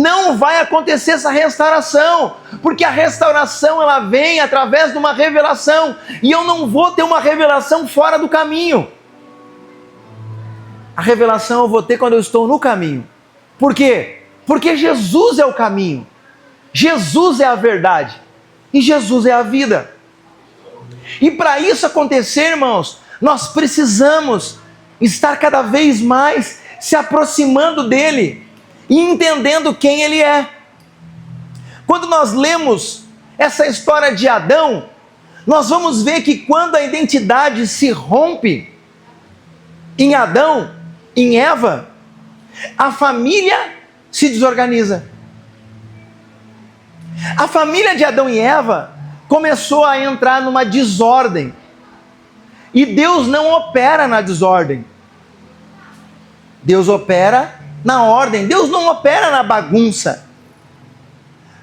não vai acontecer essa restauração, porque a restauração ela vem através de uma revelação, e eu não vou ter uma revelação fora do caminho. A revelação eu vou ter quando eu estou no caminho. Por quê? Porque Jesus é o caminho, Jesus é a verdade, e Jesus é a vida. E para isso acontecer, irmãos, nós precisamos estar cada vez mais se aproximando dele e entendendo quem ele é. Quando nós lemos essa história de Adão, nós vamos ver que quando a identidade se rompe em Adão, em Eva, a família se desorganiza. A família de Adão e Eva começou a entrar numa desordem. E Deus não opera na desordem. Deus opera na ordem. Deus não opera na bagunça.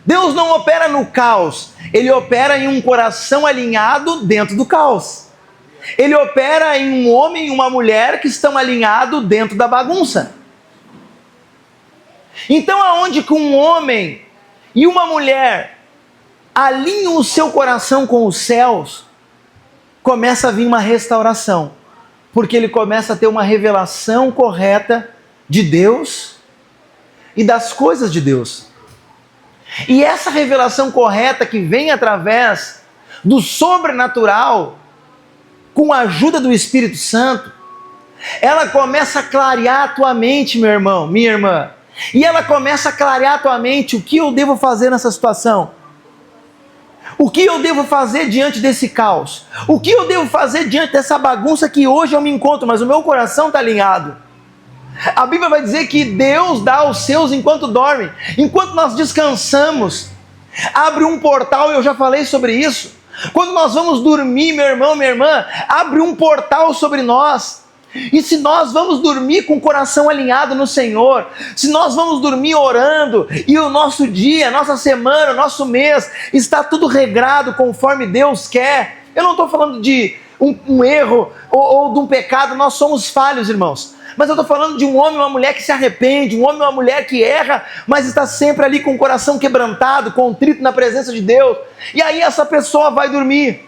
Deus não opera no caos. Ele opera em um coração alinhado dentro do caos. Ele opera em um homem e uma mulher que estão alinhados dentro da bagunça. Então, aonde que um homem e uma mulher alinham o seu coração com os céus, começa a vir uma restauração, porque ele começa a ter uma revelação correta de Deus e das coisas de Deus. E essa revelação correta que vem através do sobrenatural, com a ajuda do Espírito Santo, ela começa a clarear a tua mente, meu irmão, minha irmã. E ela começa a clarear a tua mente. O que eu devo fazer nessa situação? O que eu devo fazer diante desse caos? O que eu devo fazer diante dessa bagunça que hoje eu me encontro, mas o meu coração está alinhado? A Bíblia vai dizer que Deus dá aos seus enquanto dormem. Enquanto nós descansamos, abre um portal, eu já falei sobre isso. Quando nós vamos dormir, meu irmão, minha irmã, abre um portal sobre nós. E se nós vamos dormir com o coração alinhado no Senhor, se nós vamos dormir orando, e o nosso dia, nossa semana, nosso mês, está tudo regrado conforme Deus quer. Eu não estou falando de um erro ou de um pecado, nós somos falhos, irmãos. Mas eu estou falando de um homem e uma mulher que se arrepende, um homem e uma mulher que erra, mas está sempre ali com o coração quebrantado, contrito na presença de Deus. E aí essa pessoa vai dormir.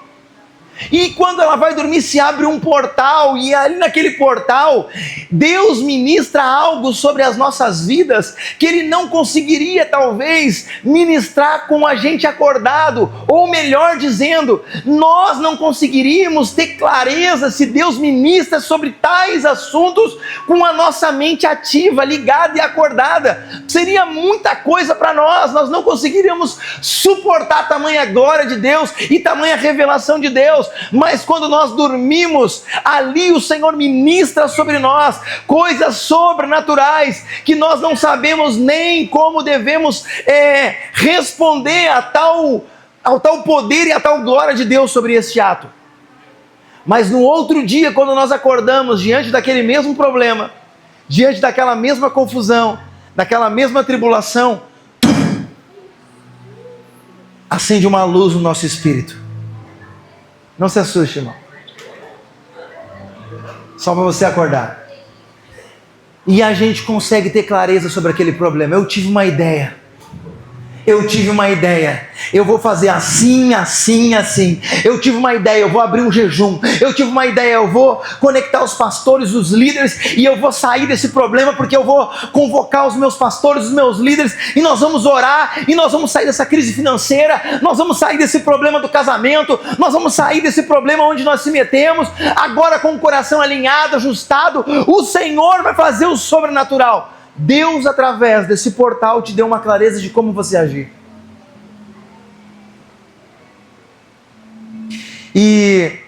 E quando ela vai dormir, se abre um portal, e ali naquele portal, Deus ministra algo sobre as nossas vidas, que Ele não conseguiria talvez ministrar com a gente acordado, ou melhor dizendo, nós não conseguiríamos ter clareza se Deus ministra sobre tais assuntos com a nossa mente ativa, ligada e acordada. Seria muita coisa para nós não conseguiríamos suportar tamanha glória de Deus e tamanha revelação de Deus. Mas quando nós dormimos, ali o Senhor ministra sobre nós coisas sobrenaturais que nós não sabemos nem como devemos responder ao tal poder e a tal glória de Deus sobre este ato. Mas no outro dia, quando nós acordamos diante daquele mesmo problema, diante daquela mesma confusão, daquela mesma tribulação, acende uma luz no nosso espírito. Não se assuste, irmão. Só para você acordar. E a gente consegue ter clareza sobre aquele problema. Eu tive uma ideia. Eu vou fazer assim, assim, assim. Eu tive uma ideia, eu vou abrir um jejum. Eu tive uma ideia, eu vou conectar os pastores, os líderes, e eu vou sair desse problema, porque eu vou convocar os meus pastores, os meus líderes, e nós vamos orar, e nós vamos sair dessa crise financeira, nós vamos sair desse problema do casamento, nós vamos sair desse problema onde nós se metemos. Agora, com o coração alinhado, ajustado, o Senhor vai fazer o sobrenatural. Deus, através desse portal, te deu uma clareza de como você agir. E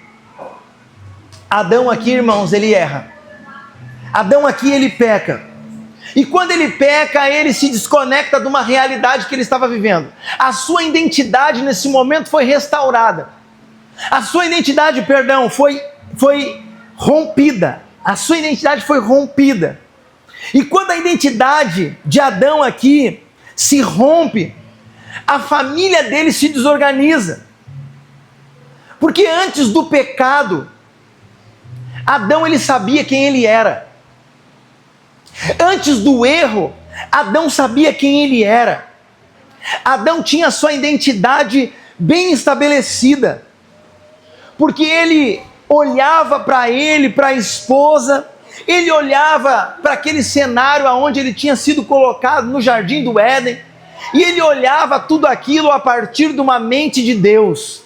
Adão aqui, irmãos, ele erra. Adão aqui, ele peca. E quando ele peca, ele se desconecta de uma realidade que ele estava vivendo. A sua identidade nesse momento foi restaurada. A sua identidade, foi rompida. A sua identidade foi rompida. E quando a identidade de Adão aqui se rompe, a família dele se desorganiza. Porque antes do pecado, Adão ele sabia quem ele era. Antes do erro, Adão sabia quem ele era. Adão tinha sua identidade bem estabelecida, porque ele olhava para ele, para a esposa, ele olhava para aquele cenário onde ele tinha sido colocado no jardim do Éden, e ele olhava tudo aquilo a partir de uma mente de Deus,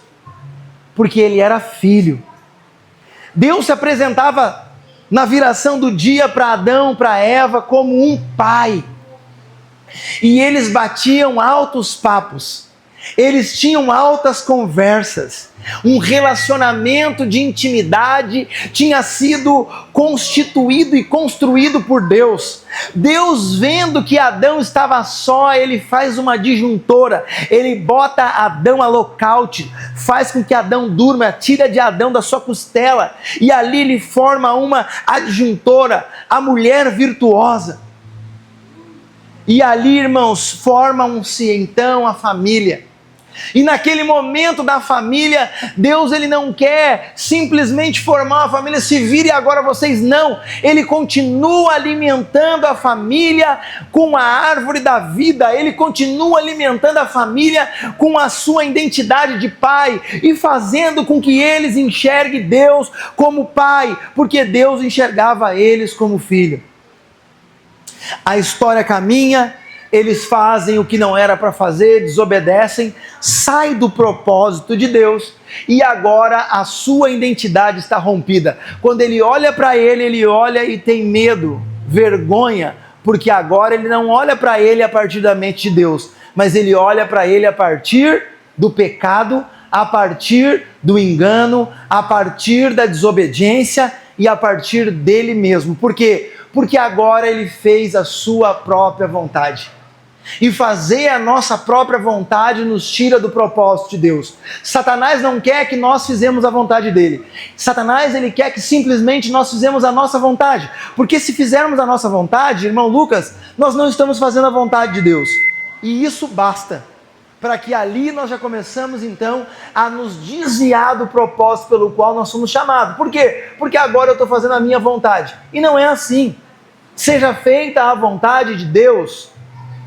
porque ele era filho. Deus se apresentava na viração do dia para Adão, para Eva, como um pai. E eles batiam altos papos, eles tinham altas conversas, um relacionamento de intimidade tinha sido constituído e construído por Deus. Deus, vendo que Adão estava só, ele faz uma disjuntora, ele bota Adão a lockout, faz com que Adão durma, tira de Adão da sua costela, e ali ele forma uma adjuntora, a mulher virtuosa. E ali, irmãos, formam-se então a família. E naquele momento da família, Deus ele não quer simplesmente formar uma família, se vire agora vocês, não. Ele continua alimentando a família com a árvore da vida, ele continua alimentando a família com a sua identidade de pai e fazendo com que eles enxerguem Deus como pai, porque Deus enxergava eles como filho. A história caminha, eles fazem o que não era para fazer, desobedecem, sai do propósito de Deus e agora a sua identidade está rompida. Quando ele olha para ele olha e tem medo, vergonha, porque agora ele não olha para ele a partir da mente de Deus, mas ele olha para ele a partir do pecado, a partir do engano, a partir da desobediência e a partir dele mesmo. Por quê? Porque agora ele fez a sua própria vontade. E fazer a nossa própria vontade nos tira do propósito de Deus. Satanás não quer que nós fizemos a vontade dele. Satanás, ele quer que simplesmente nós fizemos a nossa vontade. Porque se fizermos a nossa vontade, irmão Lucas, nós não estamos fazendo a vontade de Deus. E isso basta para que ali nós já começamos então a nos desviar do propósito pelo qual nós somos chamados. Por quê? Porque agora eu estou fazendo a minha vontade. E não é assim. Seja feita a vontade de Deus,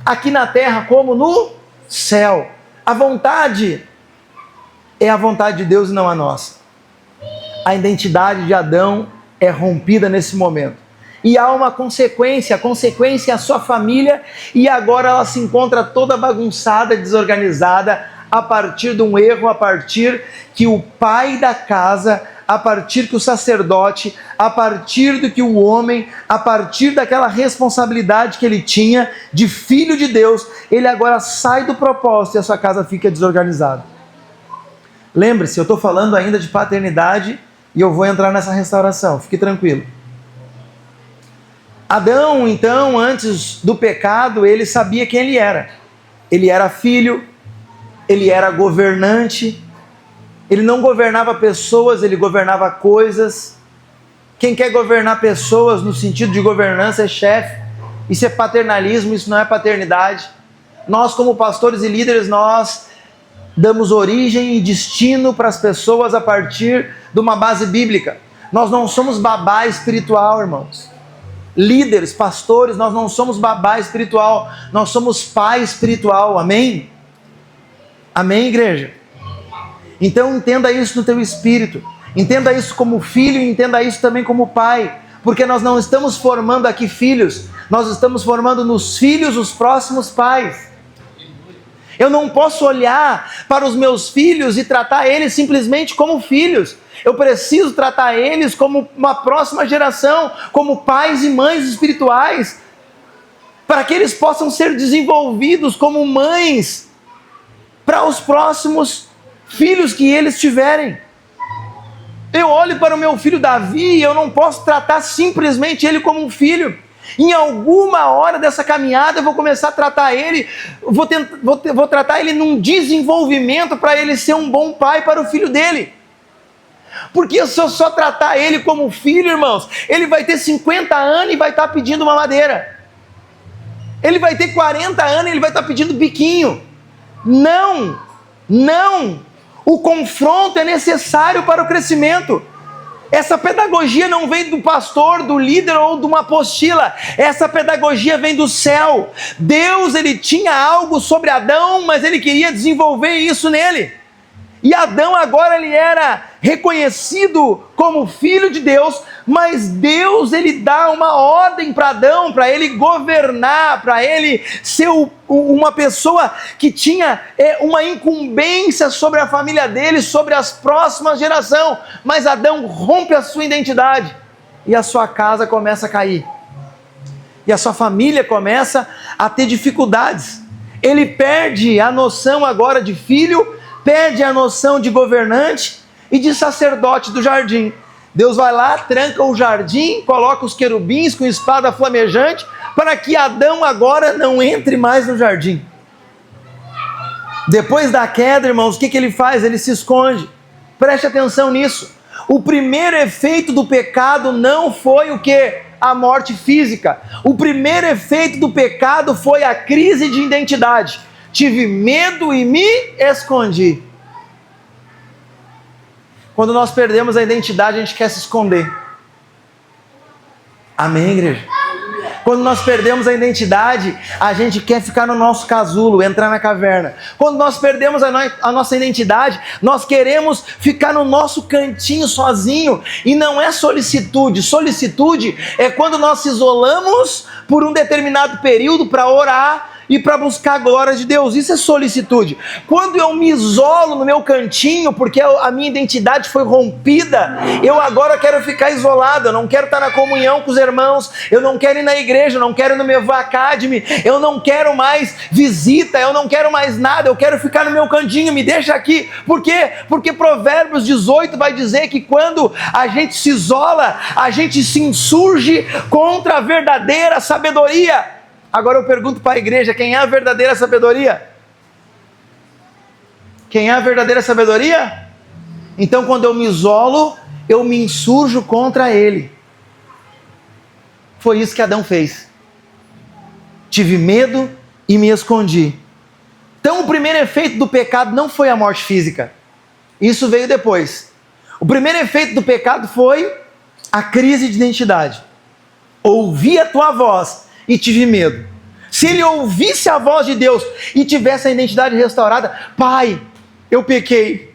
aqui na terra como no céu. A vontade é a vontade de Deus e não a nossa. A identidade de Adão é rompida nesse momento. E há uma consequência, a consequência é a sua família, e agora ela se encontra toda bagunçada, desorganizada, a partir de um erro, a partir que o pai da casa, a partir que o sacerdote, a partir do que o homem, a partir daquela responsabilidade que ele tinha de filho de Deus, ele agora sai do propósito e a sua casa fica desorganizada. Lembre-se, eu estou falando ainda de paternidade e eu vou entrar nessa restauração, fique tranquilo. Adão, então, antes do pecado, ele sabia quem ele era. Ele era filho, ele era governante, ele não governava pessoas, ele governava coisas. Quem quer governar pessoas no sentido de governança é chefe. Isso é paternalismo, isso não é paternidade. Nós, como pastores e líderes, nós damos origem e destino para as pessoas a partir de uma base bíblica. Nós não somos babá espiritual, irmãos. Líderes, pastores, nós não somos babá espiritual, nós somos pai espiritual, amém? Amém, igreja? Então entenda isso no teu espírito, entenda isso como filho e entenda isso também como pai, porque nós não estamos formando aqui filhos, nós estamos formando nos filhos os próximos pais. Eu não posso olhar para os meus filhos e tratar eles simplesmente como filhos. Eu preciso tratar eles como uma próxima geração, como pais e mães espirituais, para que eles possam ser desenvolvidos como mães para os próximos filhos que eles tiverem. Eu olho para o meu filho Davi e eu não posso tratar simplesmente ele como um filho. Em alguma hora dessa caminhada eu vou começar a tratar ele, vou tratar ele num desenvolvimento para ele ser um bom pai para o filho dele. Porque se eu só tratar ele como filho, irmãos, ele vai ter 50 anos e vai estar pedindo mamadeira. Ele vai ter 40 anos e ele vai estar pedindo biquinho. Não, não. O confronto é necessário para o crescimento. Essa pedagogia não vem do pastor, do líder ou de uma apostila. Essa pedagogia vem do céu. Deus, ele tinha algo sobre Adão, mas ele queria desenvolver isso nele. E Adão agora ele era reconhecido como filho de Deus, mas Deus ele dá uma ordem para Adão, para ele governar, para ele ser uma pessoa que tinha uma incumbência sobre a família dele, sobre as próximas gerações. Mas Adão rompe a sua identidade e a sua casa começa a cair. E a sua família começa a ter dificuldades. Ele perde a noção agora de filho, perde a noção de governante e de sacerdote do jardim. Deus vai lá, tranca o jardim, coloca os querubins com espada flamejante, para que Adão agora não entre mais no jardim. Depois da queda, irmãos, o que ele faz? Ele se esconde. Preste atenção nisso. O primeiro efeito do pecado não foi o quê? A morte física. O primeiro efeito do pecado foi a crise de identidade. Tive medo e me escondi. Quando nós perdemos a identidade, a gente quer se esconder. Amém, igreja? Quando nós perdemos a identidade, a gente quer ficar no nosso casulo, entrar na caverna. Quando nós perdemos a nossa identidade, nós queremos ficar no nosso cantinho sozinho. E não é solicitude. Solicitude é quando nós se isolamos por um determinado período para orar e para buscar a glória de Deus. Isso é solicitude. Quando eu me isolo no meu cantinho, porque a minha identidade foi rompida, eu agora quero ficar isolado, eu não quero estar na comunhão com os irmãos, eu não quero ir na igreja, eu não quero ir no Meva Academy, eu não quero mais visita, eu não quero mais nada, eu quero ficar no meu cantinho, me deixa aqui. Por quê? Porque Provérbios 18 vai dizer que quando a gente se isola, a gente se insurge contra a verdadeira sabedoria. Agora eu pergunto para a igreja, quem é a verdadeira sabedoria? Quem é a verdadeira sabedoria? Então quando eu me isolo, eu me insurjo contra ele. Foi isso que Adão fez. Tive medo e me escondi. Então o primeiro efeito do pecado não foi a morte física. Isso veio depois. O primeiro efeito do pecado foi a crise de identidade. Ouvi a tua voz e tive medo. Se ele ouvisse a voz de Deus e tivesse a identidade restaurada, Pai, eu pequei,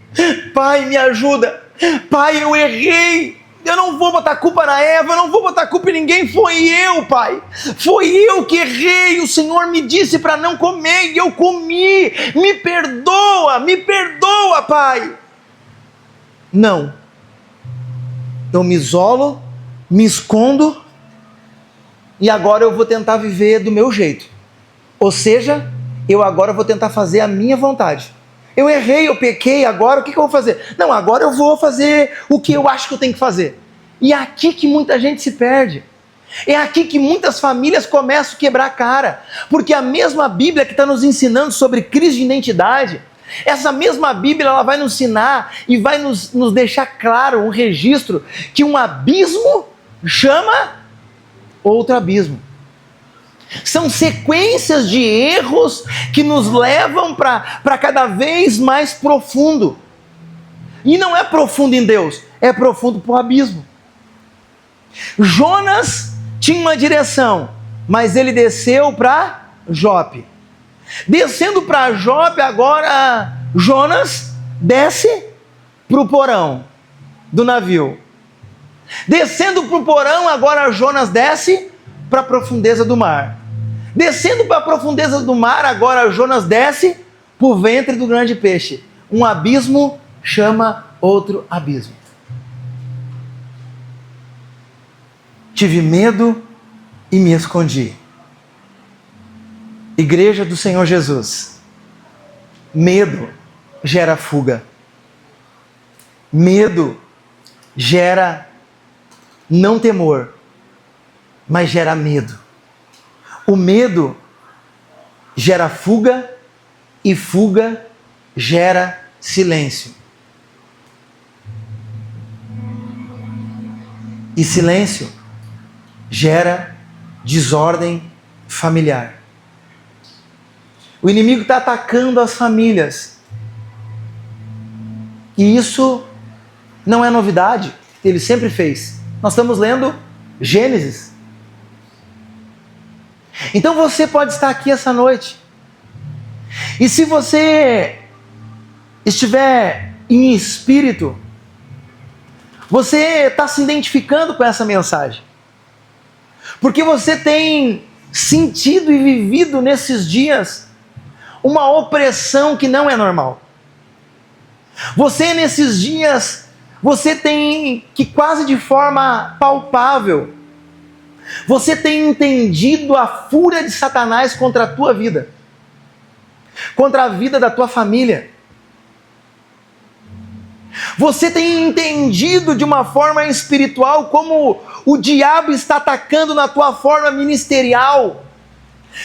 Pai, me ajuda, Pai, eu errei, eu não vou botar culpa na Eva, eu não vou botar culpa em ninguém, foi eu, Pai, foi eu que errei, o Senhor me disse para não comer e eu comi, me perdoa, Pai. Não, eu me isolo, me escondo, e agora eu vou tentar viver do meu jeito. Ou seja, eu agora vou tentar fazer a minha vontade. Eu errei, eu pequei, agora o que eu vou fazer? Não, agora eu vou fazer o que eu acho que eu tenho que fazer. E é aqui que muita gente se perde. É aqui que muitas famílias começam a quebrar a cara. Porque a mesma Bíblia que está nos ensinando sobre crise de identidade, essa mesma Bíblia ela vai nos ensinar e vai nos deixar claro um registro que um abismo chama outro abismo. São sequências de erros que nos levam para cada vez mais profundo. E não é profundo em Deus, é profundo para o abismo. Jonas tinha uma direção, mas ele desceu para Jope. Descendo para Jope, agora Jonas desce para o porão do navio. Descendo para o porão, agora Jonas desce para a profundeza do mar. Descendo para a profundeza do mar, agora Jonas desce para o ventre do grande peixe. Um abismo chama outro abismo. Tive medo e me escondi. Igreja do Senhor Jesus. Medo gera fuga. Medo gera não temor, mas gera medo. O medo gera fuga e fuga gera silêncio. E silêncio gera desordem familiar. O inimigo está atacando as famílias. E isso não é novidade. Ele sempre fez. Nós estamos lendo Gênesis. Então você pode estar aqui essa noite. E se você estiver em espírito, você está se identificando com essa mensagem. Porque você tem sentido e vivido nesses dias uma opressão que não é normal. Você nesses dias, você tem que quase de forma palpável, você tem entendido a fúria de Satanás contra a tua vida, contra a vida da tua família. Você tem entendido de uma forma espiritual como o diabo está atacando na tua forma ministerial,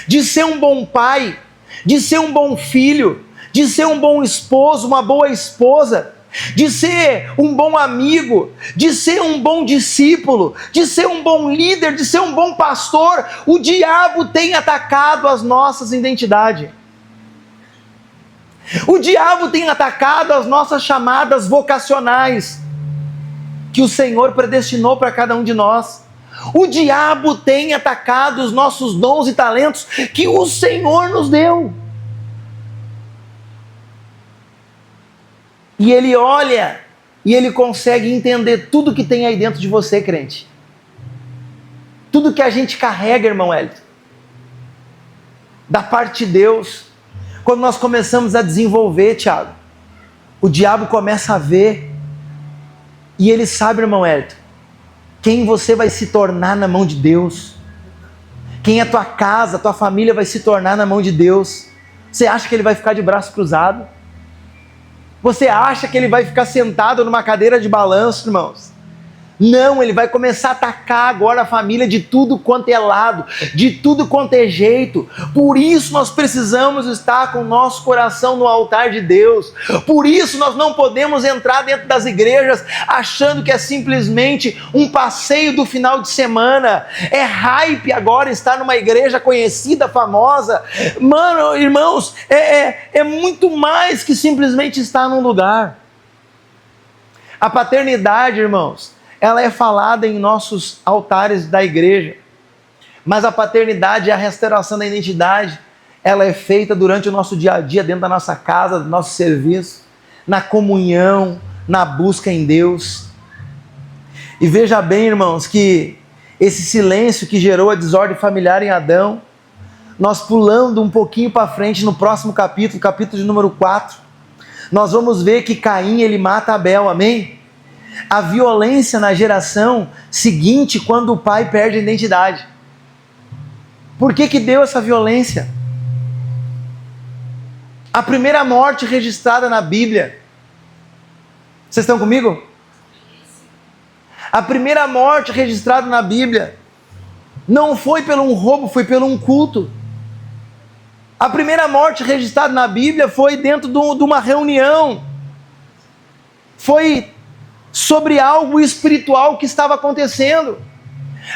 de ser um bom pai, de ser um bom filho, de ser um bom esposo, uma boa esposa, de ser um bom amigo, de ser um bom discípulo, de ser um bom líder, de ser um bom pastor. O diabo tem atacado as nossas identidades. O diabo tem atacado as nossas chamadas vocacionais, que o Senhor predestinou para cada um de nós. O diabo tem atacado os nossos dons e talentos que o Senhor nos deu. E ele olha e ele consegue entender tudo que tem aí dentro de você, crente. Tudo que a gente carrega, irmão Hélio, da parte de Deus. Quando nós começamos a desenvolver, Tiago, o diabo começa a ver e ele sabe, irmão Hélio, quem você vai se tornar na mão de Deus, quem a tua casa, a tua família vai se tornar na mão de Deus. Você acha que ele vai ficar de braço cruzado? Você acha que ele vai ficar sentado numa cadeira de balanço, irmãos? Não, ele vai começar a atacar agora a família de tudo quanto é lado, de tudo quanto é jeito. Por isso nós precisamos estar com o nosso coração no altar de Deus. Por isso nós não podemos entrar dentro das igrejas achando que é simplesmente um passeio do final de semana. É hype agora estar numa igreja conhecida, famosa. Mano, irmãos, é muito mais que simplesmente estar num lugar. A paternidade, irmãos, ela é falada em nossos altares da igreja, mas a paternidade e a restauração da identidade, ela é feita durante o nosso dia a dia, dentro da nossa casa, do nosso serviço, na comunhão, na busca em Deus. E veja bem, irmãos, que esse silêncio que gerou a desordem familiar em Adão, nós pulando um pouquinho para frente no próximo capítulo, capítulo de número 4, nós vamos ver que Caim, ele mata Abel, amém? A violência na geração seguinte, quando o pai perde a identidade. Por que deu essa violência? A primeira morte registrada na Bíblia. Vocês estão comigo? A primeira morte registrada na Bíblia não foi por um roubo, foi por um culto. A primeira morte registrada na Bíblia foi dentro de uma reunião. Foi sobre algo espiritual que estava acontecendo.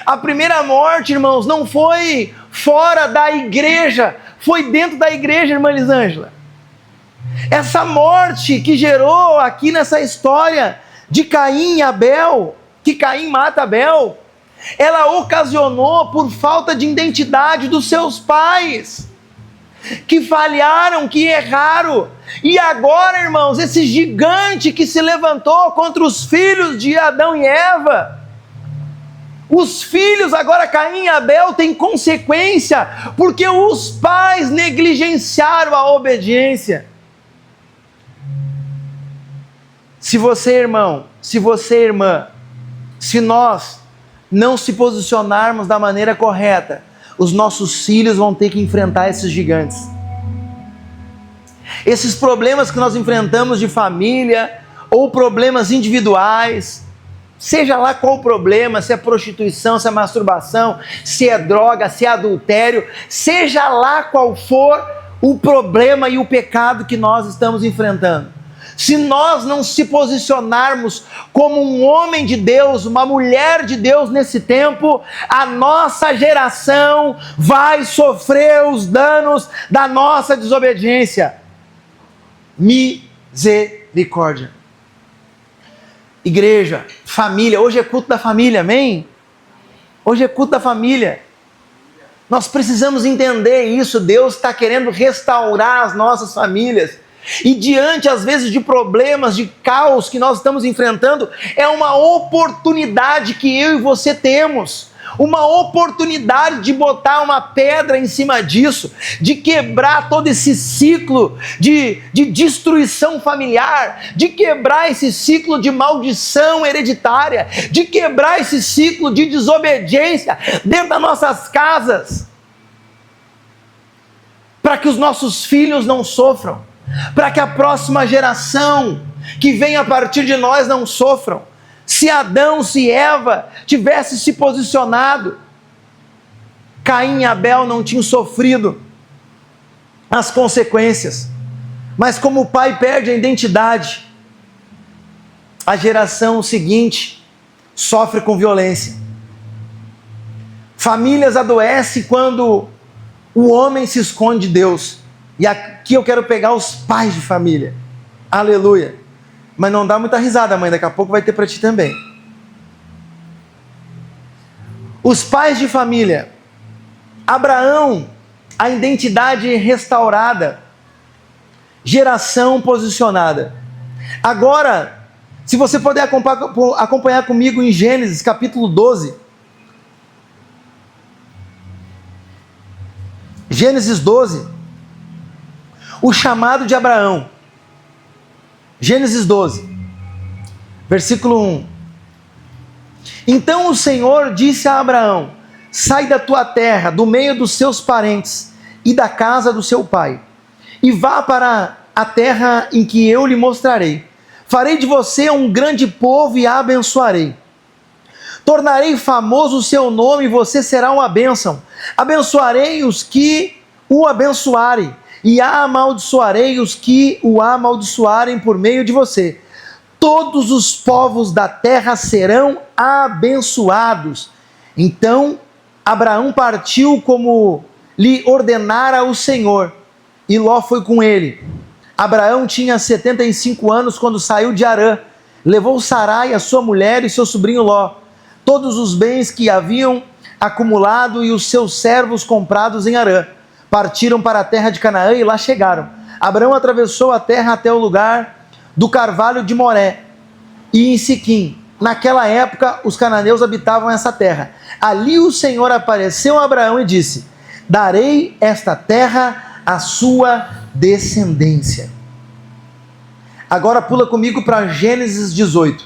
A primeira morte, irmãos, não foi fora da igreja, foi dentro da igreja, irmã Elisângela. Essa morte que gerou aqui nessa história de Caim e Abel, que Caim mata Abel, ela ocasionou por falta de identidade dos seus pais, que falharam, que erraram. E agora, irmãos, esse gigante que se levantou contra os filhos de Adão e Eva, os filhos, agora Caim e Abel, têm consequência, porque os pais negligenciaram a obediência. Se você, irmão, se você, irmã, se nós não se posicionarmos da maneira correta, os nossos filhos vão ter que enfrentar esses gigantes. Esses problemas que nós enfrentamos de família, ou problemas individuais, seja lá qual o problema, se é prostituição, se é masturbação, se é droga, se é adultério, seja lá qual for o problema e o pecado que nós estamos enfrentando. Se nós não se posicionarmos como um homem de Deus, uma mulher de Deus nesse tempo, a nossa geração vai sofrer os danos da nossa desobediência. Misericórdia. Igreja, família, hoje é culto da família, amém? Hoje é culto da família. Nós precisamos entender isso. Deus está querendo restaurar as nossas famílias. E diante, às vezes, de problemas, de caos que nós estamos enfrentando, é uma oportunidade que eu e você temos. Uma oportunidade de botar uma pedra em cima disso, de quebrar todo esse ciclo de destruição familiar, de quebrar esse ciclo de maldição hereditária, de quebrar esse ciclo de desobediência dentro das nossas casas, para que os nossos filhos não sofram, para que a próxima geração que vem a partir de nós não sofram. Se Adão, se Eva tivesse se posicionado, Caim e Abel não tinham sofrido as consequências. Mas como o pai perde a identidade, a geração seguinte sofre com violência. Famílias adoecem quando o homem se esconde de Deus. E aqui eu quero pegar os pais de família. Aleluia. Mas não dá muita risada, mãe, daqui a pouco vai ter para ti também. Os pais de família. Abraão, a identidade restaurada. Geração posicionada. Agora, se você puder acompanhar comigo em Gênesis capítulo 12. Gênesis 12. O chamado de Abraão. Gênesis 12, versículo 1. Então o Senhor disse a Abraão: sai da tua terra, do meio dos seus parentes e da casa do seu pai, e vá para a terra em que eu lhe mostrarei. Farei de você um grande povo e a abençoarei. Tornarei famoso o seu nome e você será uma bênção. Abençoarei os que o abençoarem, e amaldiçoarei os que o amaldiçoarem por meio de você. Todos os povos da terra serão abençoados. Então Abraão partiu como lhe ordenara o Senhor, e Ló foi com ele. Abraão tinha 75 anos quando saiu de Harã. Levou Sarai, a sua mulher, e seu sobrinho Ló, todos os bens que haviam acumulado e os seus servos comprados em Harã. Partiram para a terra de Canaã e lá chegaram. Abraão atravessou a terra até o lugar do carvalho de Moré e em Siquim. Naquela época, os cananeus habitavam essa terra. Ali o Senhor apareceu a Abraão e disse: darei esta terra à sua descendência. Agora pula comigo para Gênesis 18.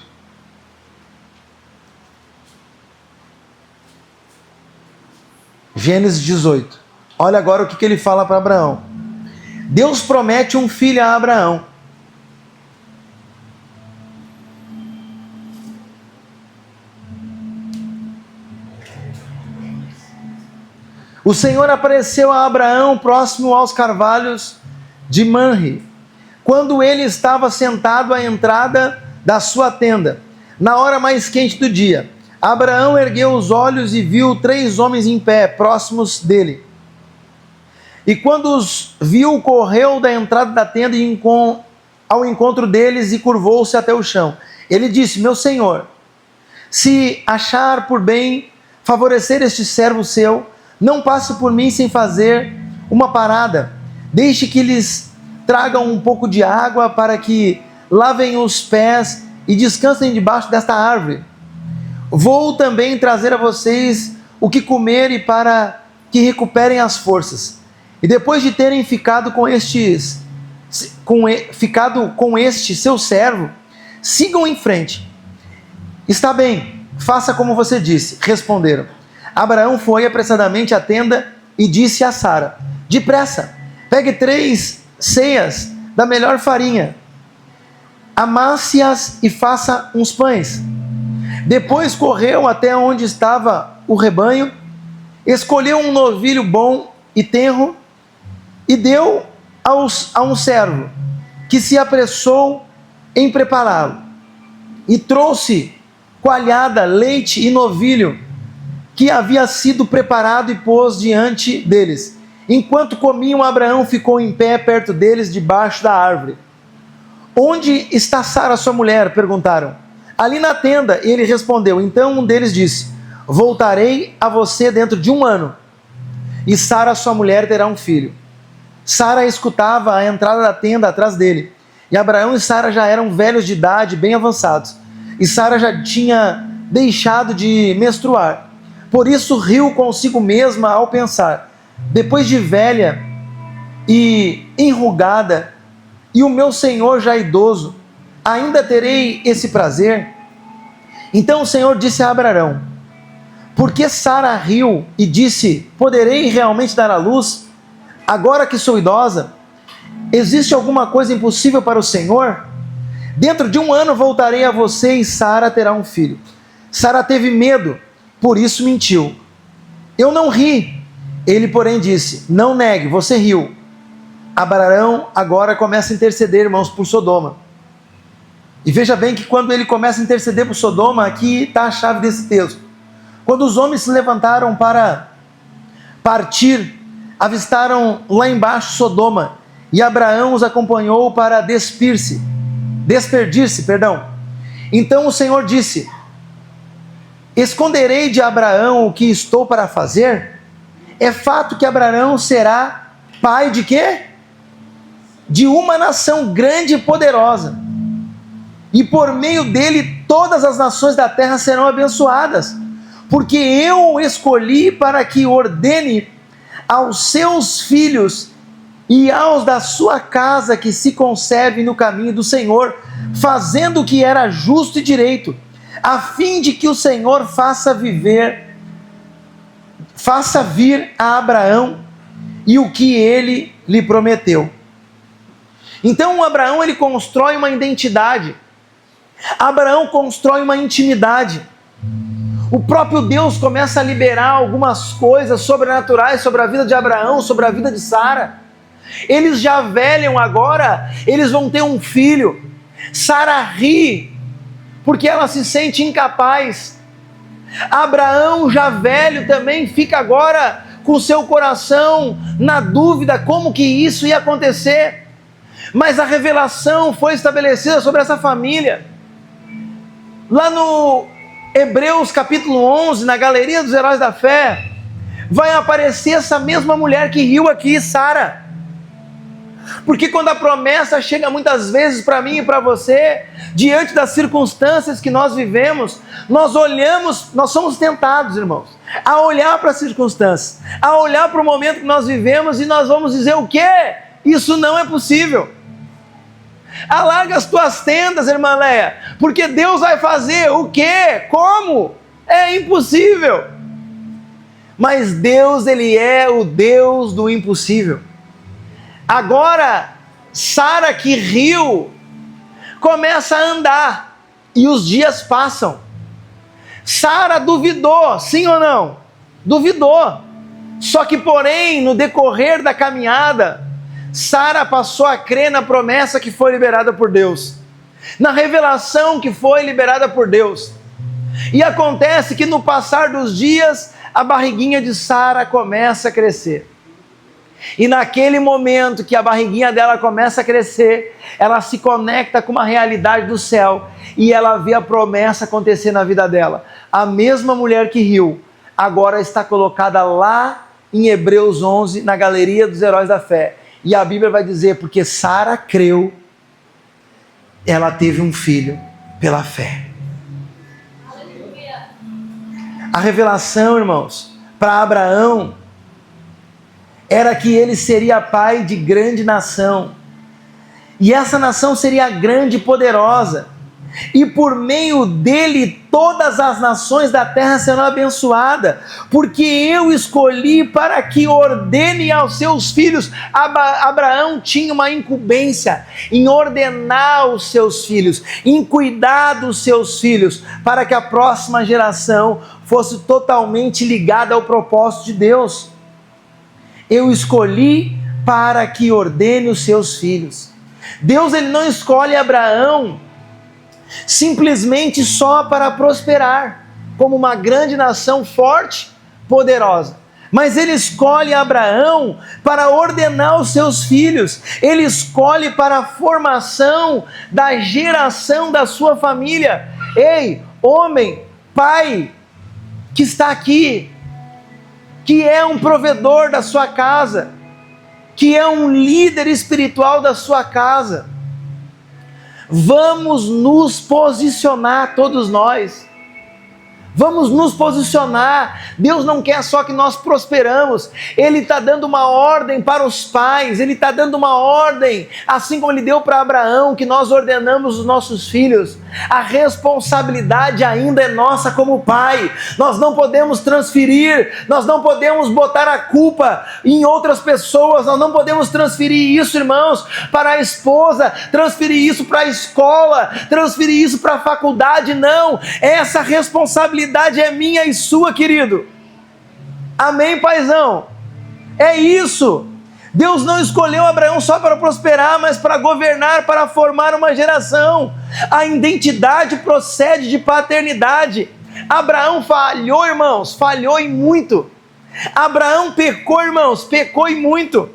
Gênesis 18. Olha agora o que ele fala para Abraão. Deus promete um filho a Abraão. O Senhor apareceu a Abraão próximo aos carvalhos de Manre, quando ele estava sentado à entrada da sua tenda, na hora mais quente do dia. Abraão ergueu os olhos e viu 3 homens em pé, próximos dele. E quando os viu, correu da entrada da tenda ao encontro deles e curvou-se até o chão. Ele disse: meu senhor, se achar por bem favorecer este servo seu, não passe por mim sem fazer uma parada. Deixe que lhes tragam um pouco de água para que lavem os pés e descansem debaixo desta árvore. Vou também trazer a vocês o que comer e para que recuperem as forças. E depois de terem ficado com este seu servo, sigam em frente. Está bem, faça como você disse, responderam. Abraão foi apressadamente à tenda e disse a Sara: depressa, pegue 3 ceias da melhor farinha, amasse-as e faça uns pães. Depois correu até onde estava o rebanho, escolheu um novilho bom e tenro, e deu a um servo, que se apressou em prepará-lo. E trouxe coalhada, leite e novilho, que havia sido preparado, e pôs diante deles. Enquanto comiam, Abraão ficou em pé perto deles, debaixo da árvore. Onde está Sara, sua mulher? Perguntaram. ali na tenda. Ele respondeu. Então um deles disse: voltarei a você dentro de 1 ano, e Sara, sua mulher, terá um filho. Sara escutava a entrada da tenda atrás dele. E Abraão e Sara já eram velhos de idade, bem avançados. E Sara já tinha deixado de menstruar. Por isso riu consigo mesma ao pensar: depois de velha e enrugada, e o meu senhor já idoso, ainda terei esse prazer? Então o Senhor disse a Abraão: porque Sara riu e disse: poderei realmente dar à luz, agora que sou idosa? Existe alguma coisa impossível para o Senhor? Dentro de 1 ano voltarei a você e Sara terá um filho. Sara teve medo, por isso mentiu. Eu não ri. Ele, porém, disse: não negue, você riu. Abraão agora começa a interceder, irmãos, por Sodoma. E veja bem que quando ele começa a interceder por Sodoma, aqui está a chave desse texto. Quando os homens se levantaram para partir, avistaram lá embaixo Sodoma, e Abraão os acompanhou para despedir-se. Então o Senhor disse: esconderei de Abraão o que estou para fazer? É fato que Abraão será pai de quê? De uma nação grande e poderosa, e por meio dele todas as nações da terra serão abençoadas, porque eu o escolhi para que ordene aos seus filhos e aos da sua casa que se conservem no caminho do Senhor, fazendo o que era justo e direito, a fim de que o Senhor faça vir a Abraão e o que ele lhe prometeu. Então Abraão, ele constrói uma identidade. Abraão constrói uma intimidade. O próprio Deus começa a liberar algumas coisas sobrenaturais sobre a vida de Abraão, sobre a vida de Sara. Eles já velham agora, eles vão ter um filho. Sara ri, porque ela se sente incapaz. Abraão, já velho, também fica agora com seu coração na dúvida como que isso ia acontecer. Mas a revelação foi estabelecida sobre essa família. Lá no Hebreus capítulo 11, na galeria dos heróis da fé, vai aparecer essa mesma mulher que riu aqui, Sara. Porque quando a promessa chega muitas vezes para mim e para você, diante das circunstâncias que nós vivemos, nós olhamos, nós somos tentados, irmãos, a olhar para as circunstâncias, a olhar para o momento que nós vivemos, e nós vamos dizer o quê? Isso não é possível. Alarga as tuas tendas, irmã Leia, porque Deus vai fazer o quê? Como? É impossível. Mas Deus, Ele é o Deus do impossível. Agora, Sara, que riu, começa a andar, e os dias passam. Sara duvidou, sim ou não? Duvidou. Só que, porém, no decorrer da caminhada, Sara passou a crer na promessa que foi liberada por Deus, na revelação que foi liberada por Deus. E acontece que no passar dos dias, a barriguinha de Sara começa a crescer. E naquele momento que a barriguinha dela começa a crescer, ela se conecta com uma realidade do céu, e ela vê a promessa acontecer na vida dela. A mesma mulher que riu, agora está colocada lá em Hebreus 11, na galeria dos heróis da fé. E a Bíblia vai dizer: porque Sara creu, ela teve um filho pela fé. A revelação, irmãos, para Abraão, era que ele seria pai de grande nação. E essa nação seria grande e poderosa. E por meio dele todas as nações da terra serão abençoadas, porque eu escolhi para que ordene aos seus filhos. Abraão tinha uma incumbência em ordenar os seus filhos, em cuidar dos seus filhos, para que a próxima geração fosse totalmente ligada ao propósito de Deus. Eu escolhi para que ordene os seus filhos. Deus, ele não escolhe Abraão simplesmente só para prosperar como uma grande nação forte, poderosa, mas ele escolhe Abraão para ordenar os seus filhos. Ele escolhe para a formação da geração da sua família. Ei, homem, pai, que está aqui, que é um provedor da sua casa, que é um líder espiritual da sua casa, vamos nos posicionar, todos nós. Vamos nos posicionar. Deus não quer só que nós prosperamos. Ele está dando uma ordem para os pais. Ele está dando uma ordem, assim como Ele deu para Abraão, que nós ordenamos os nossos filhos. A responsabilidade ainda é nossa como pai. Nós não podemos transferir, nós não podemos botar a culpa em outras pessoas, nós não podemos transferir isso, irmãos, para a esposa, transferir isso para a escola, transferir isso para a faculdade. Não, essa responsabilidade é minha e sua, querido. Amém, paizão? É isso. Deus não escolheu Abraão só para prosperar, mas para governar, para formar uma geração. A identidade procede de paternidade. Abraão falhou, irmãos, falhou em muito. Abraão pecou, irmãos, pecou em muito.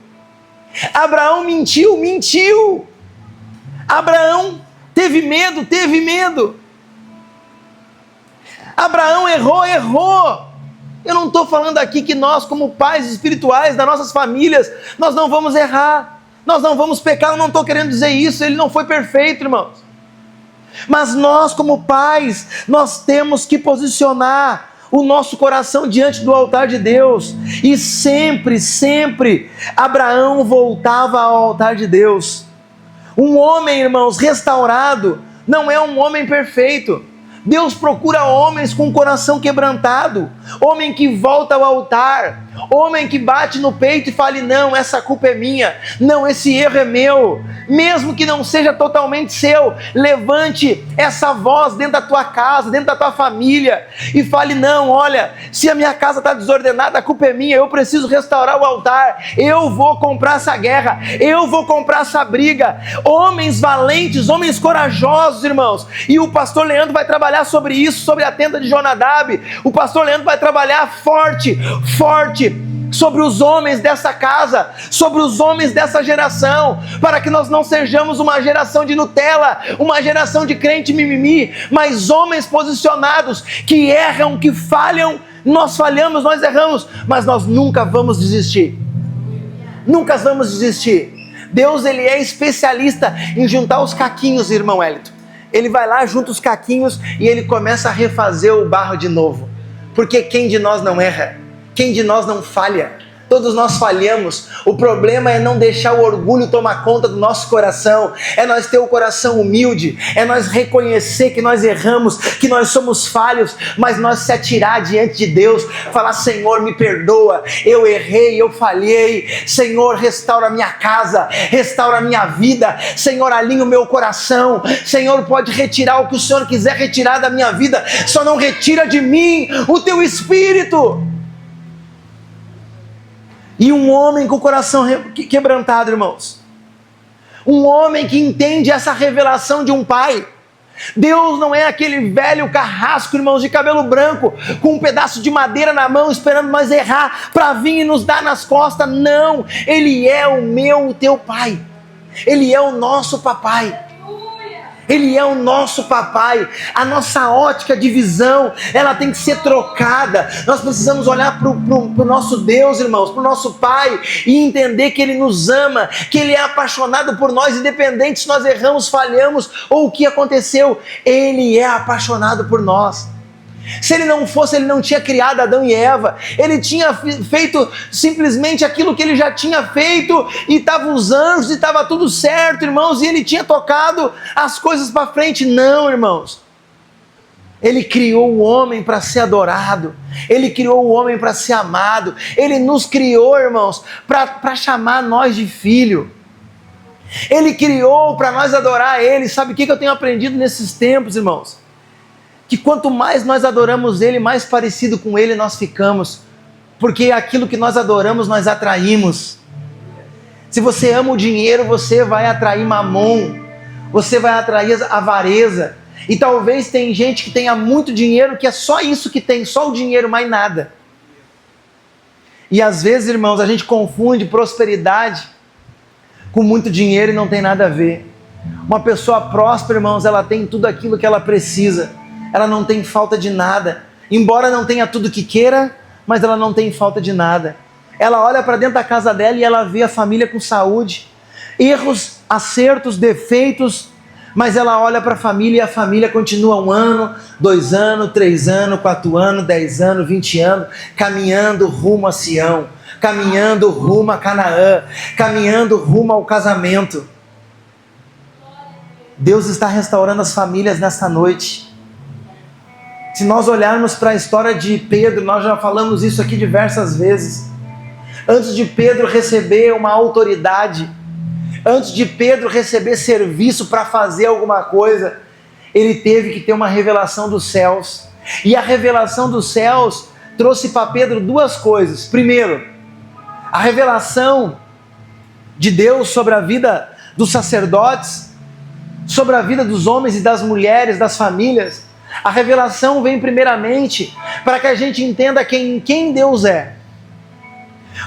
Abraão mentiu, mentiu. Abraão teve medo, teve medo. Abraão errou, errou. Eu não estou falando aqui que nós, como pais espirituais das nossas famílias, nós não vamos errar, nós não vamos pecar. Eu não estou querendo dizer isso, ele não foi perfeito, irmãos. Mas nós, como pais, nós temos que posicionar o nosso coração diante do altar de Deus. E sempre, sempre, Abraão voltava ao altar de Deus. Um homem, irmãos, restaurado, não é um homem perfeito. Deus procura homens com o coração quebrantado, homem que volta ao altar, homem que bate no peito e fale: não, essa culpa é minha, não, esse erro é meu, mesmo que não seja totalmente seu. Levante essa voz dentro da tua casa, dentro da tua família, e fale: não, olha, se a minha casa está desordenada, a culpa é minha, eu preciso restaurar o altar, eu vou comprar essa guerra, eu vou comprar essa briga. Homens valentes, homens corajosos, irmãos, e o pastor Leandro vai trabalhar sobre isso, sobre a tenda de Jonadab. O pastor Leandro vai trabalhar forte, forte, sobre os homens dessa casa, sobre os homens dessa geração, para que nós não sejamos uma geração de Nutella, uma geração de crente mimimi, mas homens posicionados, que erram, que falham. Nós falhamos, nós erramos, mas nós nunca vamos desistir. Nunca vamos desistir. Deus, Ele é especialista em juntar os caquinhos, irmão Hélito. Ele vai lá, junta os caquinhos e Ele começa a refazer o barro de novo. Porque quem de nós não erra? Quem de nós não falha? Todos nós falhamos. O problema é não deixar o orgulho tomar conta do nosso coração. É nós ter o coração humilde. É nós reconhecer que nós erramos, que nós somos falhos, mas nós se atirar diante de Deus, falar: Senhor, me perdoa, eu errei, eu falhei. Senhor, restaura a minha casa, restaura a minha vida. Senhor, alinha o meu coração. Senhor, pode retirar o que o Senhor quiser retirar da minha vida, só não retira de mim o teu espírito. E um homem com o coração quebrantado, irmãos, um homem que entende essa revelação de um pai. Deus não é aquele velho carrasco, irmãos, de cabelo branco, com um pedaço de madeira na mão, esperando nós errar para vir e nos dar nas costas. Não, Ele é o meu, o teu pai. Ele é o nosso papai. Ele é o nosso papai. A nossa ótica de visão, ela tem que ser trocada. Nós precisamos olhar para o nosso Deus, irmãos, para o nosso Pai, e entender que Ele nos ama, que Ele é apaixonado por nós, independente se nós erramos, falhamos ou o que aconteceu. Ele é apaixonado por nós. Se Ele não fosse, Ele não tinha criado Adão e Eva. Ele tinha feito simplesmente aquilo que Ele já tinha feito, e estavam os anjos, e estava tudo certo, irmãos, e Ele tinha tocado as coisas para frente. Não, irmãos. Ele criou o homem para ser adorado. Ele criou o homem para ser amado. Ele nos criou, irmãos, para chamar nós de filho. Ele criou para nós adorar Ele. Sabe o que eu tenho aprendido nesses tempos, irmãos? Que quanto mais nós adoramos Ele, mais parecido com Ele nós ficamos. Porque aquilo que nós adoramos, nós atraímos. Se você ama o dinheiro, você vai atrair mamon. Você vai atrair avareza. E talvez tem gente que tenha muito dinheiro, que é só isso que tem, só o dinheiro, mais nada. E às vezes, irmãos, a gente confunde prosperidade com muito dinheiro e não tem nada a ver. Uma pessoa próspera, irmãos, ela tem tudo aquilo que ela precisa. ela não tem falta de nada. Embora não tenha tudo que queira, mas ela não tem falta de nada. Ela olha para dentro da casa dela e ela vê a família com saúde, erros, acertos, defeitos, mas ela olha para a família e a família continua 1 ano, 2 anos, 3 anos, 4 anos, 10 anos, 20 anos, caminhando rumo a Sião, caminhando rumo a Canaã, caminhando rumo ao casamento. Deus está restaurando as famílias nesta noite. Se nós olharmos para a história de Pedro, nós já falamos isso aqui diversas vezes. Antes de Pedro receber uma autoridade, antes de Pedro receber serviço para fazer alguma coisa, ele teve que ter uma revelação dos céus. E a revelação dos céus trouxe para Pedro 2 coisas. Primeiro, a revelação de Deus sobre a vida dos sacerdotes, sobre a vida dos homens e das mulheres, das famílias. A revelação vem primeiramente para que a gente entenda quem Deus é.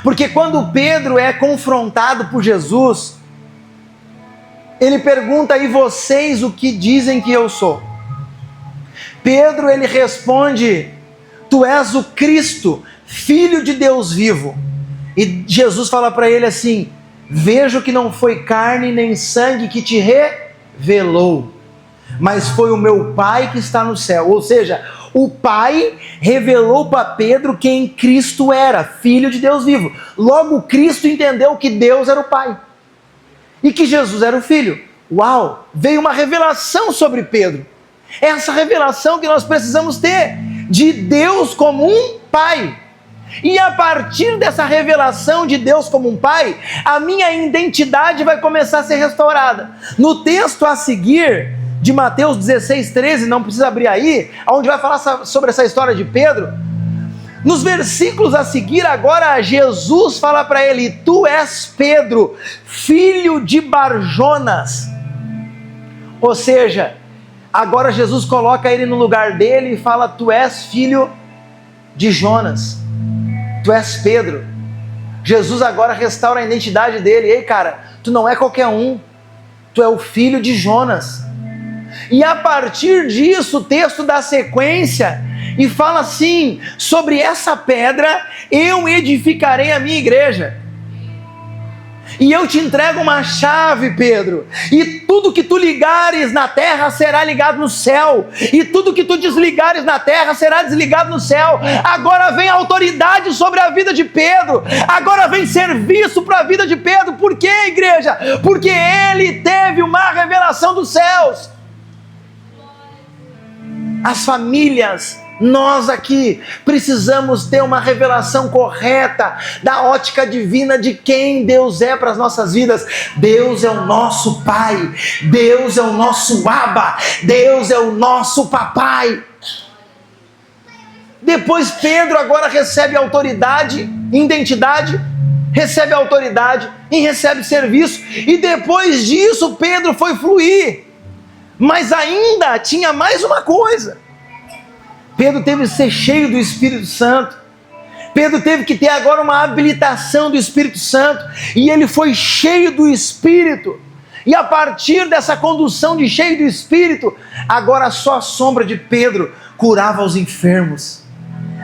Porque quando Pedro é confrontado por Jesus, ele pergunta: e vocês o que dizem que eu sou? Pedro, ele responde: tu és o Cristo, Filho de Deus vivo. E Jesus fala para ele assim: vejo que não foi carne nem sangue que te revelou, mas foi o meu Pai que está no céu. Ou seja, o Pai revelou para Pedro quem Cristo era, Filho de Deus vivo. Logo, Cristo entendeu que Deus era o Pai e que Jesus era o Filho. Uau! Veio uma revelação sobre Pedro. Essa revelação que nós precisamos ter, de Deus como um Pai. E a partir dessa revelação de Deus como um Pai, a minha identidade vai começar a ser restaurada. No texto a seguir, de Mateus 16:13, não precisa abrir aí, onde vai falar sobre essa história de Pedro, nos versículos a seguir, agora Jesus fala para ele: tu és Pedro, filho de Barjonas. Ou seja, agora Jesus coloca ele no lugar dele e fala: tu és filho de Jonas, tu és Pedro. Jesus agora restaura a identidade dele. Ei, cara, tu não é qualquer um, tu é o filho de Jonas. E a partir disso, o texto dá sequência e fala assim: sobre essa pedra eu edificarei a minha igreja. E eu te entrego uma chave, Pedro, e tudo que tu ligares na terra será ligado no céu, e tudo que tu desligares na terra será desligado no céu. Agora vem autoridade sobre a vida de Pedro, agora vem serviço para a vida de Pedro. Por quê, igreja? Porque ele teve uma revelação dos céus. As famílias, nós aqui precisamos ter uma revelação correta da ótica divina de quem Deus é para as nossas vidas. Deus é o nosso Pai, Deus é o nosso Abba, Deus é o nosso Papai. Depois Pedro agora recebe autoridade, identidade, recebe autoridade e recebe serviço. E depois disso Pedro foi fluir. Mas ainda tinha mais uma coisa. Pedro teve que ser cheio do Espírito Santo. Pedro teve que ter agora uma habilitação do Espírito Santo. E ele foi cheio do Espírito. E a partir dessa condução de cheio do Espírito, agora só a sombra de Pedro curava os enfermos.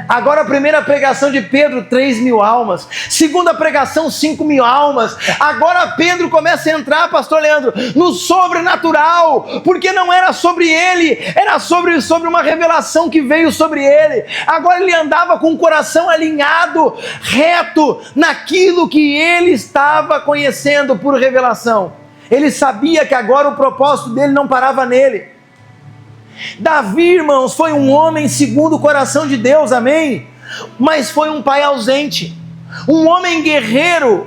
Agora a primeira pregação de Pedro, 3.000 almas. Segunda pregação, 5.000 almas. Agora Pedro começa a entrar, pastor Leandro, no sobrenatural. Porque não era sobre ele, era sobre uma revelação que veio sobre ele. Agora ele andava com o coração alinhado, reto, naquilo que ele estava conhecendo por revelação. Ele sabia que agora o propósito dele não parava nele. Davi, irmãos, foi um homem segundo o coração de Deus, amém? Mas foi um pai ausente, um homem guerreiro,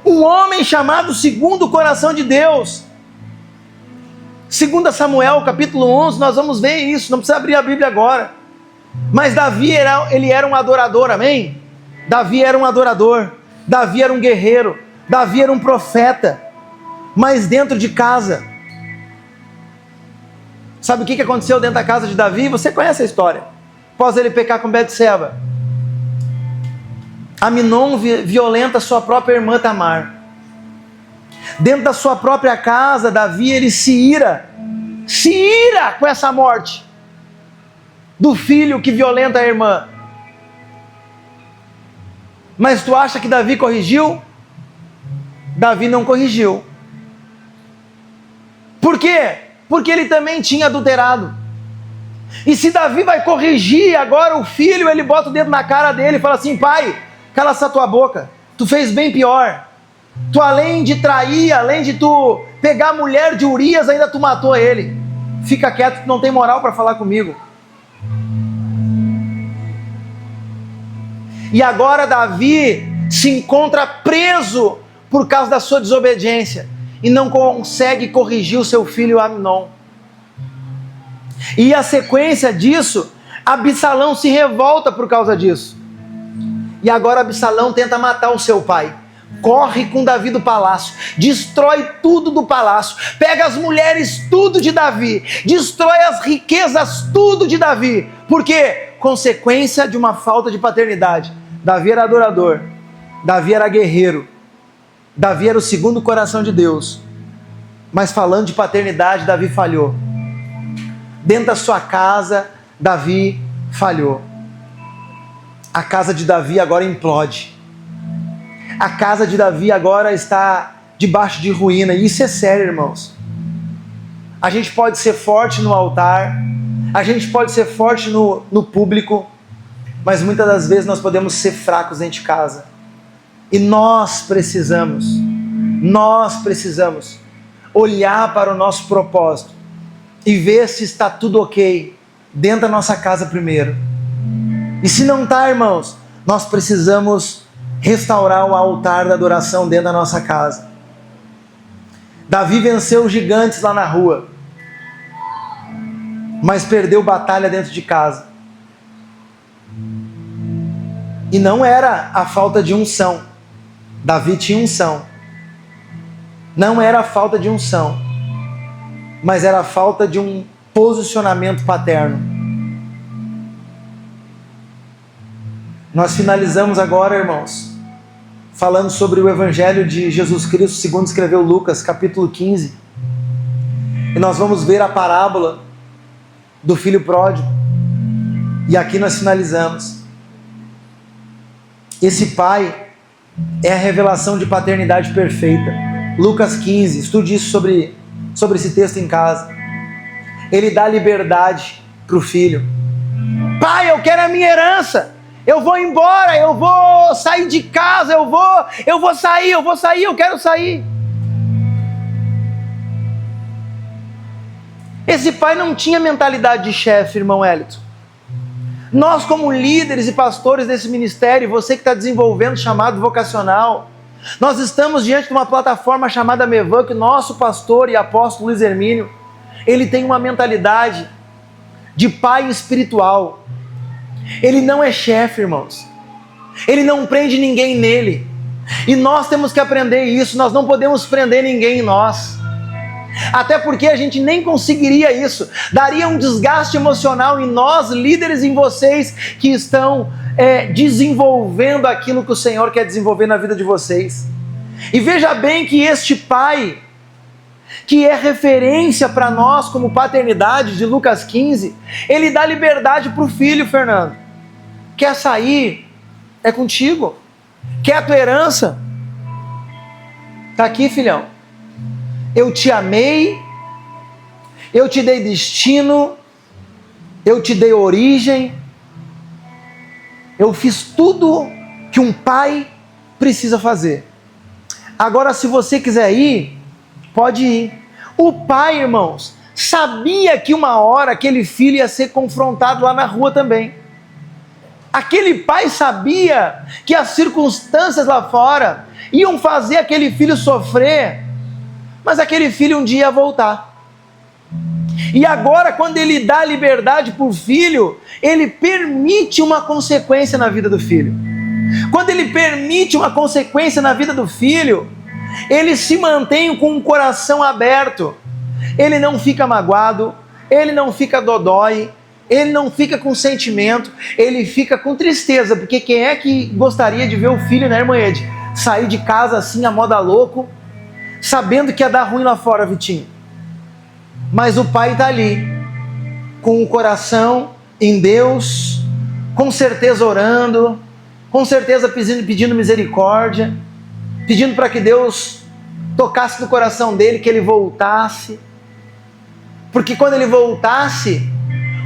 um homem chamado segundo o coração de Deus. 2 Samuel, capítulo 11, nós vamos ver isso, não precisa abrir a Bíblia agora. Mas Davi ele era um adorador, amém? Davi era um adorador, Davi era um guerreiro, Davi era um profeta, mas dentro de casa. Sabe o que aconteceu dentro da casa de Davi? Você conhece a história. Após ele pecar com Betseba, Aminon violenta sua própria irmã Tamar. Dentro da sua própria casa, Davi ele se ira com essa morte. do filho que violenta a irmã. Mas tu acha que Davi corrigiu? Davi não corrigiu. Por quê? Porque ele também tinha adulterado. E se Davi vai corrigir agora o filho, ele bota o dedo na cara dele e fala assim: pai, cala essa tua boca, tu fez bem pior. Tu, além de trair, além de tu pegar a mulher de Urias, ainda tu matou ele. Fica quieto, tu não tem moral para falar comigo. E agora Davi se encontra preso por causa da sua desobediência e não consegue corrigir o seu filho Amnon. E a sequência disso, Absalão se revolta por causa disso. E agora Absalão tenta matar o seu pai. Corre com Davi do palácio, destrói tudo do palácio, pega as mulheres tudo de Davi, destrói as riquezas tudo de Davi. Por quê? Consequência de uma falta de paternidade. Davi era adorador, Davi era guerreiro, Davi era o segundo coração de Deus. Mas falando de paternidade, Davi falhou. Dentro da sua casa, Davi falhou. A casa de Davi agora implode. A casa de Davi agora está debaixo de ruína. E isso é sério, irmãos. A gente pode ser forte no altar, a gente pode ser forte no público, mas muitas das vezes nós podemos ser fracos dentro de casa. E nós precisamos olhar para o nosso propósito e ver se está tudo ok dentro da nossa casa primeiro. E se não está, irmãos, nós precisamos restaurar o altar da adoração dentro da nossa casa. Davi venceu os gigantes lá na rua, mas perdeu batalha dentro de casa. E não era a falta de unção. Davi tinha unção. Não era a falta de unção, mas era a falta de um posicionamento paterno. Nós finalizamos agora, irmãos, falando sobre o Evangelho de Jesus Cristo, segundo escreveu Lucas, capítulo 15. E nós vamos ver a parábola do filho pródigo. E aqui nós finalizamos. Esse pai é a revelação de paternidade perfeita. Lucas 15, estude isso sobre esse texto em casa. Ele dá liberdade para o filho. Pai, eu quero a minha herança. Eu vou embora, eu vou sair de casa, eu vou sair, eu quero sair. Esse pai não tinha mentalidade de chefe, irmão Hélito. Nós, como líderes e pastores desse ministério, você que está desenvolvendo chamado vocacional, nós estamos diante de uma plataforma chamada Mevan, que o nosso pastor e apóstolo Luiz Hermínio, ele tem uma mentalidade de pai espiritual. Ele não é chefe, irmãos. Ele não prende ninguém nele. E nós temos que aprender isso. Nós não podemos prender ninguém em nós. Até porque a gente nem conseguiria isso. Daria um desgaste emocional em nós, líderes, em vocês que estão desenvolvendo aquilo que o Senhor quer desenvolver na vida de vocês. E veja bem que este pai, que é referência para nós como paternidade de Lucas 15, ele dá liberdade para o filho, Fernando. Quer sair? É contigo. Quer a tua herança? Está aqui, filhão. Eu te amei, eu te dei destino, eu te dei origem, eu fiz tudo que um pai precisa fazer. Agora, se você quiser ir, pode ir. O pai, irmãos, sabia que uma hora aquele filho ia ser confrontado lá na rua também. Aquele pai sabia que as circunstâncias lá fora iam fazer aquele filho sofrer, mas aquele filho um dia ia voltar. E agora, quando ele dá liberdade para o filho, ele permite uma consequência na vida do filho. Quando ele permite uma consequência na vida do filho, ele se mantém com o coração aberto. Ele não fica magoado, ele não fica dodói, ele não fica com sentimento, ele fica com tristeza, porque quem é que gostaria de ver o filho, né, irmã Ed, sair de casa assim, a moda louco, sabendo que ia dar ruim lá fora, Vitinho? Mas o pai está ali, com o coração em Deus, com certeza orando, com certeza pedindo misericórdia, pedindo para que Deus tocasse no coração dele, que ele voltasse. Porque quando ele voltasse,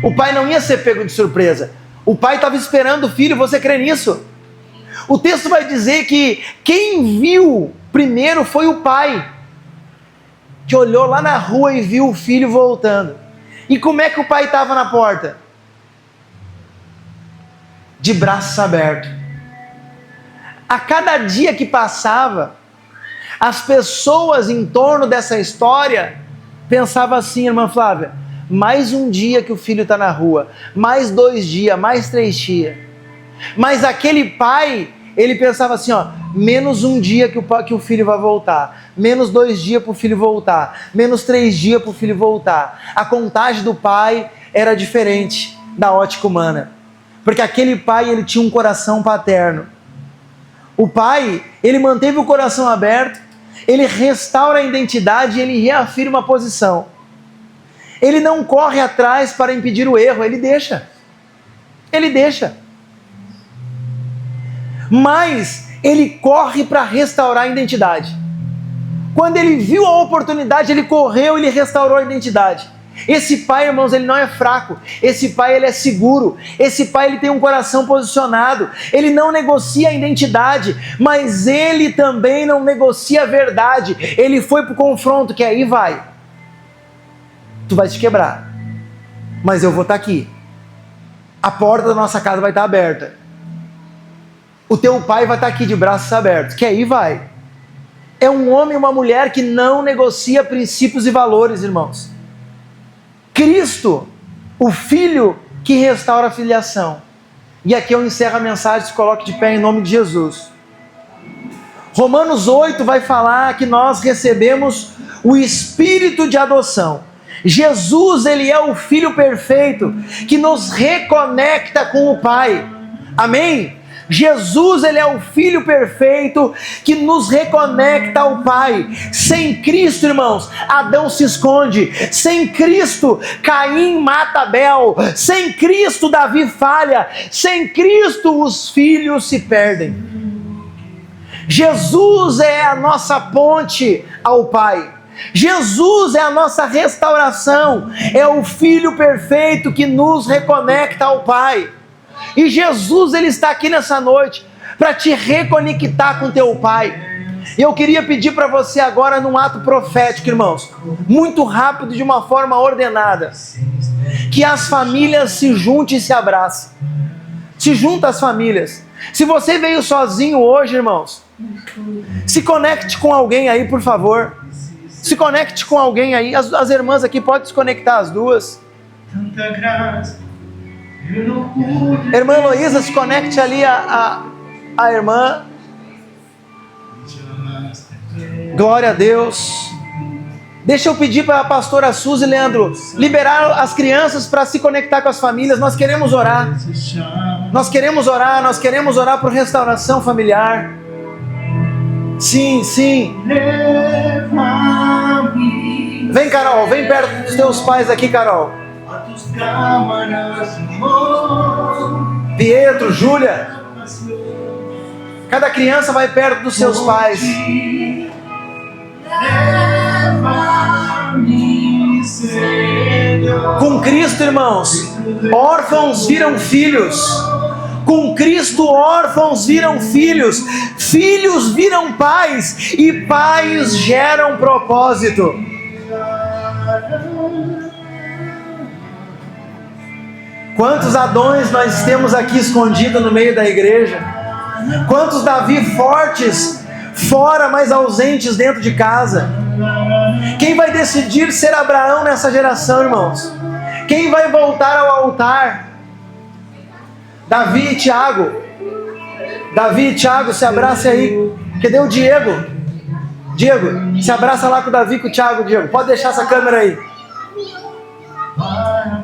o pai não ia ser pego de surpresa. O pai estava esperando o filho, você crê nisso? O texto vai dizer que quem viu primeiro foi o pai, que olhou lá na rua e viu o filho voltando. E como é que o pai estava na porta? De braços abertos. A cada dia que passava, as pessoas em torno dessa história pensavam assim, irmã Flávia, mais um dia que o filho está na rua, mais 2 dias, mais 3 dias. Mas aquele pai, ele pensava assim, ó, menos um dia que o filho vai voltar, menos 2 dias para o filho voltar, menos 3 dias para o filho voltar. A contagem do pai era diferente da ótica humana, porque aquele pai, ele tinha um coração paterno. O pai, ele manteve o coração aberto, ele restaura a identidade e ele reafirma a posição. Ele não corre atrás para impedir o erro, ele deixa. Ele deixa. Mas ele corre para restaurar a identidade. Quando ele viu a oportunidade, ele correu e ele restaurou a identidade. Esse pai, irmãos, ele não é fraco. Esse pai, ele é seguro. Esse pai, ele tem um coração posicionado. Ele não negocia a identidade, mas ele também não negocia a verdade. Ele foi para o confronto, que aí vai. Tu vai te quebrar, mas eu vou estar aqui. A porta da nossa casa vai estar aberta. O teu pai vai estar aqui de braços abertos, que aí vai. É um homem e uma mulher que não negocia princípios e valores, irmãos. Cristo, o Filho que restaura a filiação. E aqui eu encerro a mensagem, se coloque de pé em nome de Jesus. Romanos 8 vai falar que nós recebemos o Espírito de adoção. Jesus, ele é o Filho perfeito que nos reconecta com o Pai. Amém? Jesus, ele é o Filho perfeito que nos reconecta ao Pai. Sem Cristo, irmãos, Adão se esconde. Sem Cristo, Caim mata Abel. Sem Cristo, Davi falha. Sem Cristo, os filhos se perdem. Jesus é a nossa ponte ao Pai. Jesus é a nossa restauração, é o Filho perfeito que nos reconecta ao Pai. E Jesus, ele está aqui nessa noite para te reconectar com teu Pai. E eu queria pedir para você agora, num ato profético, irmãos, muito rápido, de uma forma ordenada, que as famílias se juntem e se abracem. Se junta as famílias. Se você veio sozinho hoje, irmãos, se conecte com alguém aí, por favor. Se conecte com alguém aí. As irmãs aqui podem se conectar, as duas. Irmã Heloísa, se conecte ali a irmã. Glória a Deus. Deixa eu pedir para a pastora Suzy, Leandro, liberar as crianças para se conectar com as famílias. Nós queremos orar. Nós queremos orar por restauração familiar. Sim, sim. Vem, Carol, vem perto dos teus pais aqui, Carol. Pietro, Júlia. Cada criança vai perto dos seus pais. Com Cristo, irmãos, órfãos viram filhos. Com Cristo, órfãos viram filhos, filhos viram pais, e pais geram propósito. Quantos Adões nós temos aqui escondidos no meio da igreja? Quantos Davi fortes fora, mas ausentes dentro de casa? Quem vai decidir ser Abraão nessa geração, irmãos? Quem vai voltar ao altar? Davi e Tiago. Davi e Tiago, se abrace aí. Cadê o Diego? Diego, se abraça lá com o Davi e com o Tiago, Diego. Pode deixar essa câmera aí.